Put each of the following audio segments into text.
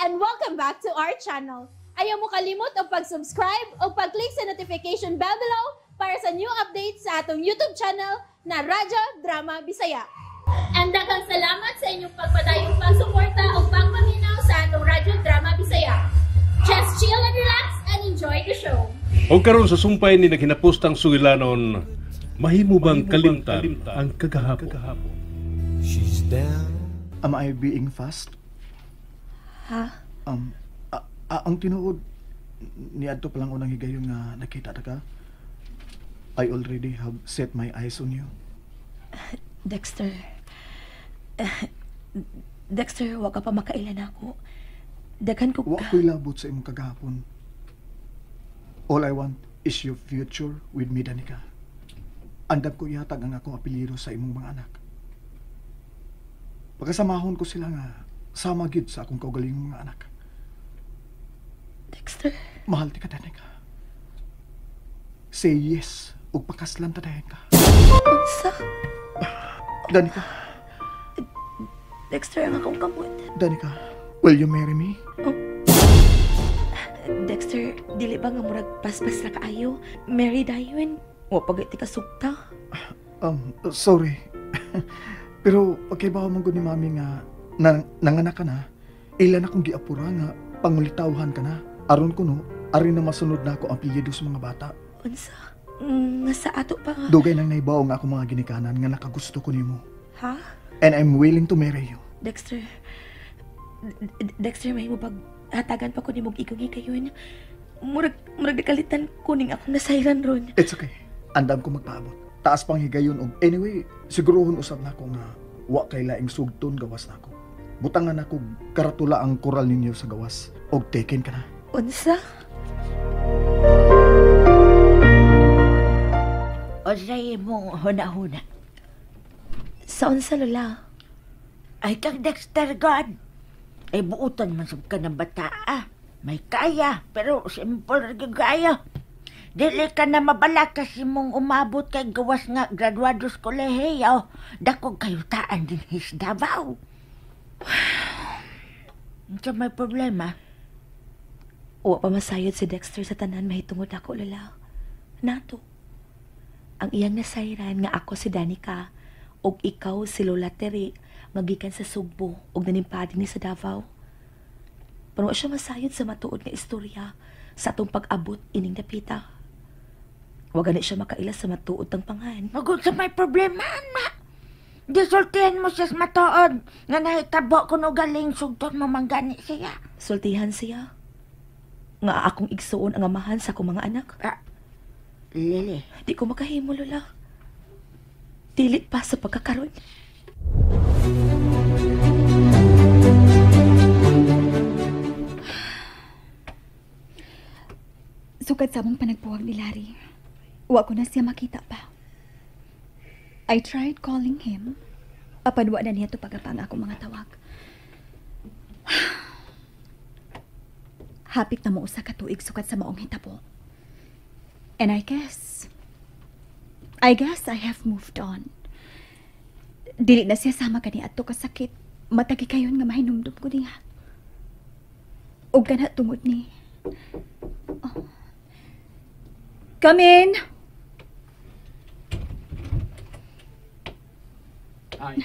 and welcome back to our channel. Ayaw mo kalimot o pag-subscribe o pag-click sa notification bell below para sa new updates sa atong YouTube channel na Radyo Drama Bisaya. And daghang salamat sa inyong pagpadayong pagsuporta o pagpaminaw sa atong Radyo Drama Bisaya. Just chill and relax and enjoy the show. O karon sa sumpay ni naghinapostang sugilanon, mahimo bang kalimtan ang kagahapon? She's down. Am I being fast? Ha? Ang tinuod ni adto pa lang unang higayon nga nakita ta ka. I already have set my eyes on you. Dexter, Dexter, wag ka pa makailan ako. Daghan ko Wa ko'y labot sa imong kagahapon. All I want is your future with me, Danica. Andam ko ihatag ang akong apelyido sa imong mga anak. Pagkasamahon ko sila nga sama gyud sa akong kaugalingong mga anak. Dexter, Mahal ti ka, Danica. Say yes ug pakaslan ta dayon ka. unsa? Danica, Dexter, ang akong kamot. Danica, will you marry me? Dexter, dili ba nga murag paspas na kaayo? Mary dayon. Wa pagiti ka sugta. Sorry. Pero pagkaibaw mong ni mami nga nanganak ka na, ilan akong giapura nga pangulitawhan ka na. Aron ko no, arin na masunod na ako ang apelyido sa mga bata. Unsa? Nga sa ato pa nga. Dugay nang naibaw nga akong mga ginikanan nga nakagusto ko nimo. Ha? And I'm willing to marry you. Dexter, Dexter, may mo pag hatagan pa ko ni mong igungi kayon. Murag nakalitan kuning akong nasayran ron. It's okay. Andam ko magpaabot. Taas pang higayon og anyway, sigurohon usab na ko nga wa kay laing sugton gawas nako. Butangan ako karatula ang koral ninyo sa gawas og taken ka na. Unsa? O sa'yo mong huna-huna. Sa unsa, Lola? Ay kang Dexter God. Ay buutan man sab ka ng bata ah. May kaya, pero simple rin kaya. Dili ka na mabala kasi mong umabot kay gawas nga graduados kolehiyo. Dakog kayo taan din his Davao. Ito may problema. Wa pa masayod si Dexter sa tanan mahitungod ako, Lola. Nato. Ang iyang nasayran nga ako si Danica og ikaw si Lola Terry magikan sa Sugbo og nanimpadi ni sa Davao. Pero wa siya masayod sa matuod nga istorya sa atong pag-abot ining dapita. Wa gani siya makaila sa matuod tang pangan. Magod sa may problema, anak. Disultihan mo siya sa matuod nga nahitabo ko no galing sugton mamanggani siya. Sultihan siya. Nga akong igsuon ang amahan sa akong mga anak. Lili. Di ko makahimo, Lola. Dilit pa sa pagkakaroon. Sukad sa mong panagpuwag ni Larry, wa ko na siya makita pa. I tried calling him, apan wa na niya to pagapang ako mga tawag. Hapit na mo usa ka tuig sukad sa maong hitabo. And I guess I have moved on. Dili na siya sama kani adto ka sakit. Matagi kayon nga mahinumdum ko niya. Ug kana tungod ni. Oh. Come in. Hi.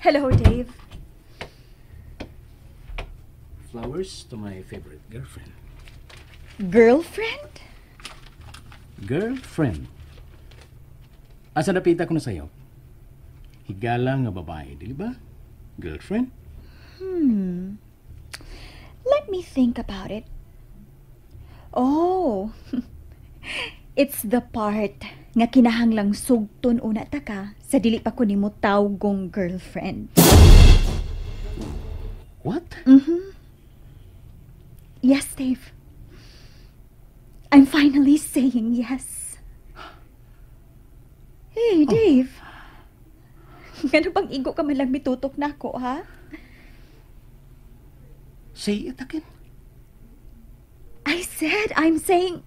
Hello, Dave. Flowers to my favorite girlfriend. Girlfriend? Girlfriend? Asa napita ko na sa'yo? Higala nga babae, di ba? Girlfriend? Let me think about it. Oh, it's the part nga kinahanglang sugton una ta ka sa dili pa ko nimo tawgong girlfriend. What? Yes, Dave. I'm finally saying yes. Hey, Dave. Ano bang igo ka man lang mitutok na ako, ha? Say it again. I said I'm saying...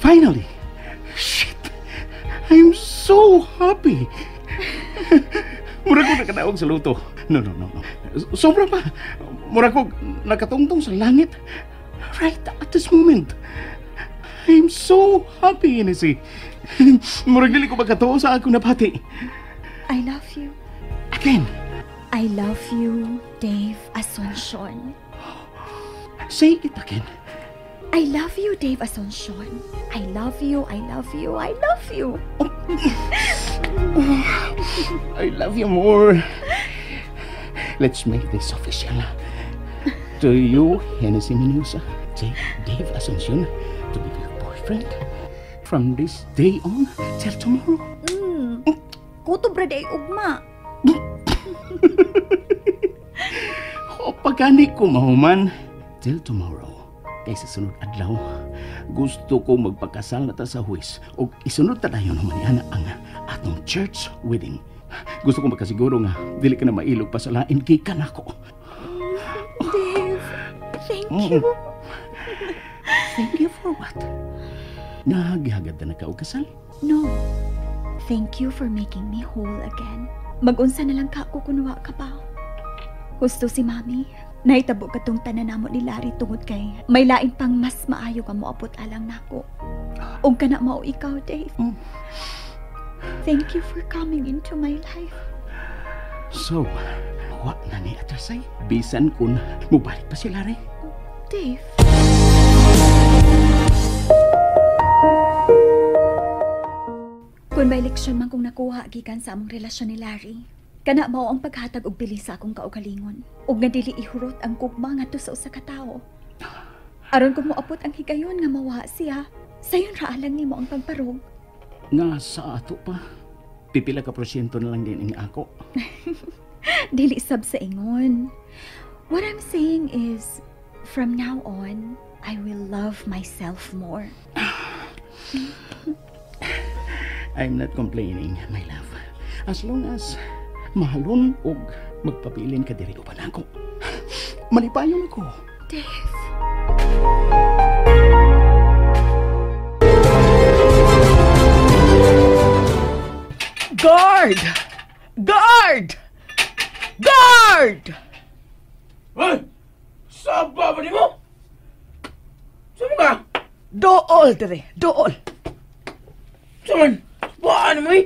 Finally! Shit! I'm so so happy. Mura ko nakadaog sa luto. No. Sobra pa. Mura ko nakatungtong sa langit. Right at this moment. I'm so happy, Hennessy. Mura dili ko magkatuo sa akong napati. I love you. Again. I love you, Dave Asuncion. Say it again. I love you, Dave Asuncion. I love you, I love you, I love you. I love you more. Let's make this official. To you, Hennessy Mendoza, take Dave Asuncion to be your boyfriend from this day on till tomorrow. Kuto brad ay ugma. O pagani ko mahuman till tomorrow. Kay sa sunod adlaw, gusto ko magpakasal na ta sa huwis o isunod ta dayon naman ana ang atong church wedding. Gusto ko makasiguro nga dili ka na mailog pa sa lain gikan ako. Dave, thank you. Thank you for what? Nagihagad na ka og kasal? No. Thank you for making me whole again. Mag-unsa na lang ka ako kunwa ka pa. Gusto si Mami. Nahitabo katong tanan namo ni Larry tungod kay may lain pang mas maayo ka moabot alang nako. Og kana mao ikaw, Dave. Thank you for coming into my life. So, what na ni atrasay? Bisan kun mubalik pa si Larry? Dave. Kung may leksyon man kong nakuha gikan sa among relasyon ni Larry, kana mao ang paghatag og bili sa akong kaugalingon ug nga dili ihurot ang kugma ngadto sa usa ka tawo. Aron ko moabot ang higayon nga mawa siya, sayon ra alang nimo ang pagparog. Nga sa ato pa. Pipila ka porsyento na lang din ang ako. Dili sab sa ingon. What I'm saying is, from now on, I will love myself more. I'm not complaining, my love. As long as mahalon og magpabilin ka diri uban ako. Malipayon ako. Dave. Guard! Guard! Guard! Hoy! Saba ba ni mo? Saan ka? Dool, dire. Dool. Saan? Baan mo eh?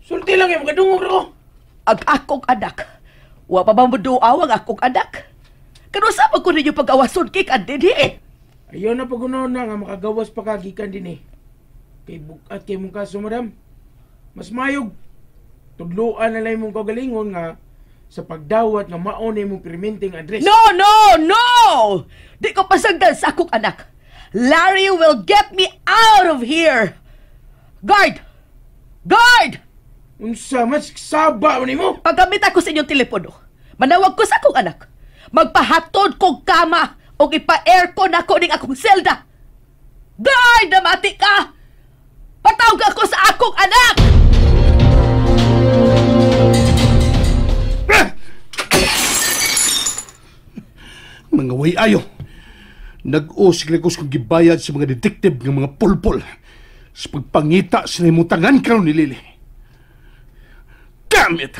Sulti lang yung makadungog ako. Ang akong anak. Wa pa ba mo doaw ang akong anak? Kano sa ko ninyo pag-awason kay kandidi eh? Ayaw na pag-unaw na nga makagawas pa kagikan din eh. Kay bukat kay mong kaso, madam. Mas mayog. Tudloan na lang mong kagalingon nga sa pagdawat nga maon mong perminting address. No, no, no! Di ko pasagdan sa akong anak. Larry will get me out of here. Guard! Guard! Unsa mas saba man nimo? Paggamit ako sa inyong telepono, manawag ko sa akong anak. Magpahatod kong kama o ipa-aircon ako ning akong selda. Guard! Namati ka! Patawag ako sa akong anak! Mga way ayo. Nag-usik-likos kong gibayad sa mga detective ng mga pulpol sa pagpangita sa nimutangan karon ni Lily. Damn it!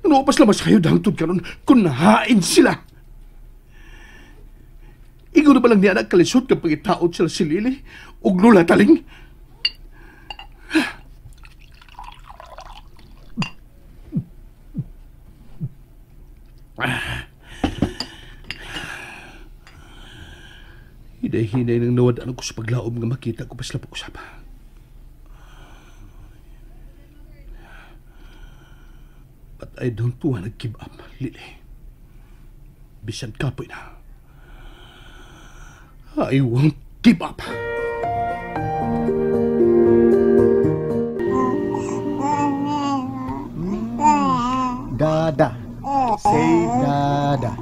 Ano pas lamas kayo dangtod karon kung nahain sila? Igo na ba lang niya nagkalisod kapag itaot sila si Lily o Lola Taling? Hinay-hinay nang nawadaan ko sa paglaom nga makita ko pa sila pag-usapa. But I don't wanna give up, Lily. Bisan kapoy na. I won't give up. Dada. Say dada.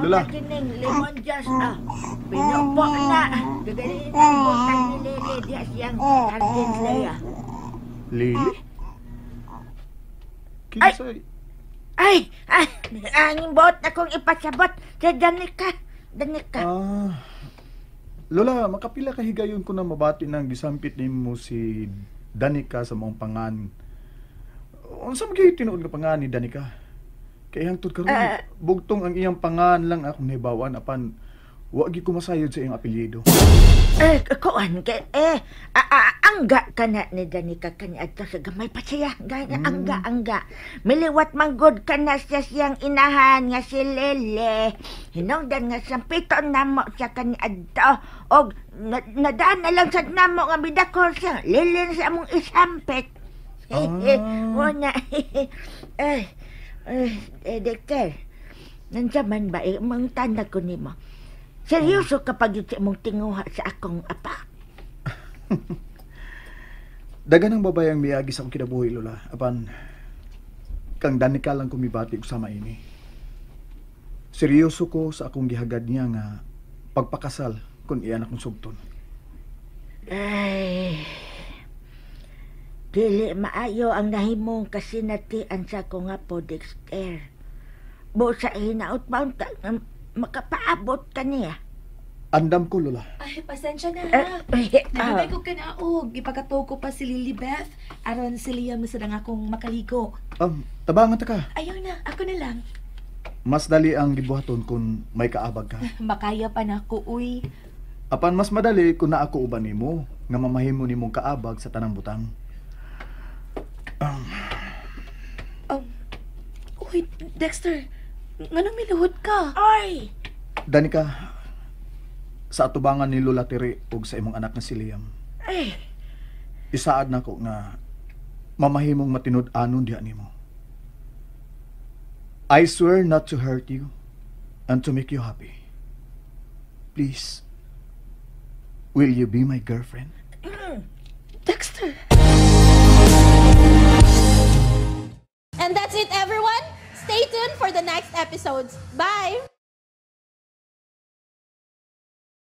Lola. Lemon juice ah. Pinupo na. Gagalin na butan ni Lily diya siyang Argent Leia. Lily? Ay! Kinsa? Ay, ang bot na kong ipasabot sa Danica. Lola, makapila ka higayon ko na mabati ng gisampit ni mo si Danica sa mong pangan. Unsa magiging tinuod nga pangan ni Danica? Kaya hangtod karon bugtong ang iyang pangan lang akong nahibawan apan wa gi ko masayod sa iyang apelyido. Kuan kay angga kana ni Danica kanya adto sa gamay pa siya. Angga. Miliwat manggod kana siya siyang inahan nga si Lele. Hinungdan nga sampiton namo siya kanya adto og nadaan na lang sa namo nga midakol siya. Lele sa among isampit. Wala. Doktor, nandiyan ba mong tanda ko nimo? Seryoso kapag iti mong tinguha sa akong apa? Dagan ang babayang miyagi sa akong kinabuhi, Lola. Apan, kang Danica lang kumibati ko sama ini. Seryoso ko sa akong gihagad niya nga pagpakasal kung iyan akong sugton. Ay, dili maayo ang nahimong kasinatian sa akong apo, Dexter. Busa hinaot ba makapaabot ka niya? Andam ko, Lola. Ay, pasensya na. Nagabay ko kanaog. Ipagkataw ko pa si Lilibeth. Aron si Liam sa nga akong makaligo. Tabangan ta ka. Ayaw na. Ako na lang. Mas dali ang gibuhaton kung may kaabag ka. Makaya pa na ako, uy. Apan mas madali kung na ako uban nimo nga mamahimo nimong kaabag sa tanang butang. Uy, Dexter. Nganong miluhod ka? Ay! Danica, sa atubangan ni Lola Tere ug sa imong anak na si Liam. Ay! Isaad na ko nga mamahimong matinud-anon diha nimo. I swear not to hurt you and to make you happy. Please, will you be my girlfriend? Dexter! And that's it, everyone. Stay tuned for the next episodes. Bye!